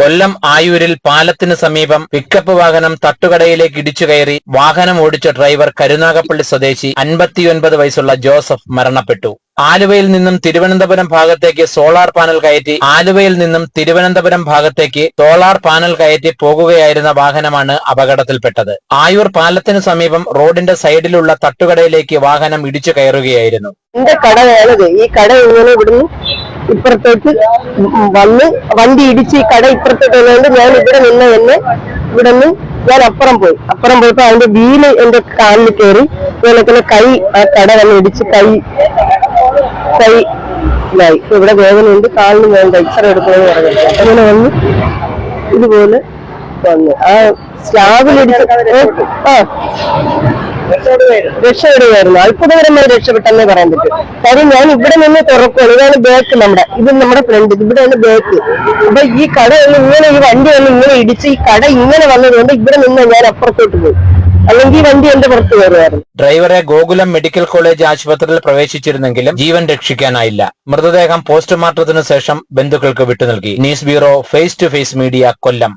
കൊല്ലം ആയൂരിൽ പാലത്തിന് സമീപം പിക്കപ്പ് വാഹനം തട്ടുകടയിലേക്ക് ഇടിച്ചു കയറി വാഹനം ഓടിച്ച ഡ്രൈവർ കരുനാഗപ്പള്ളി സ്വദേശി 59 വയസ്സുള്ള ജോസഫ് മരണപ്പെട്ടു. ആലുവയിൽ നിന്നും തിരുവനന്തപുരം ഭാഗത്തേക്ക് സോളാർ പാനൽ കയറ്റി പോകുകയായിരുന്ന വാഹനമാണ് അപകടത്തിൽപ്പെട്ടത്. ആയൂർ പാലത്തിന് സമീപം റോഡിന്റെ സൈഡിലുള്ള തട്ടുകടയിലേക്ക് വാഹനം ഇടിച്ചു കയറുകയായിരുന്നു. എന്റെ കടയാണിത്. ഈ കട ഇങ്ങനെ ഇവിടുന്ന് ഇപ്പുറത്തേക്ക് വന്ന് വണ്ടി ഇടിച്ച് ഈ കട ഇപ്പുറത്തേക്ക് വന്നുകൊണ്ട് ഞാൻ ഇവിടെ നിന്ന് ഞാൻ അപ്പുറം പോയപ്പോ അതിന്റെ വീല് എന്റെ കാലിൽ കയറി. അതുപോലെ കൈ ആ കട വന്ന് ഇടിച്ച് കൈ ഇവിടെ വേദനയുണ്ട്. കാലിന് വേണ്ട എക്സ്റേ എടുക്കണമെന്ന് പറഞ്ഞു. അങ്ങനെ വന്ന് ഇതുപോലെ വന്ന് ആ സ്ലാബിലിടിച്ച് രക്ഷപ്പെടുകയായിരുന്നു. അത്ഭുതകരമായി രക്ഷപ്പെട്ടെന്നേ പറയാൻ പറ്റും. കാര്യം ഞാൻ ഇവിടെ നിന്ന് തുറക്കുകയാണ്. ഇതാണ് ബാക്ക്, നമ്മുടെ ഫ്രണ്ട്, ഇവിടെയാണ് ബാക്ക്. അപ്പൊ ഈ കട ഇങ്ങനെ ഈ വണ്ടി ഇങ്ങനെ ഇടിച്ച് ഈ കട ഇങ്ങനെ വന്നതുകൊണ്ട് ഇവിടെ നിന്ന് ഞാൻ അപ്പുറത്തോട്ട് പോയി, അല്ലെങ്കിൽ ഈ വണ്ടി എന്റെ പുറത്ത് കയറുമായിരുന്നു. ഡ്രൈവറെ ഗോകുലം മെഡിക്കൽ കോളേജ് ആശുപത്രിയിൽ പ്രവേശിച്ചിരുന്നെങ്കിലും ജീവൻ രക്ഷിക്കാനായില്ല. മൃതദേഹം പോസ്റ്റ്മോർട്ടത്തിന് ശേഷം ബന്ധുക്കൾക്ക് വിട്ടുനൽകി. News bureau, face to face media, Kollam.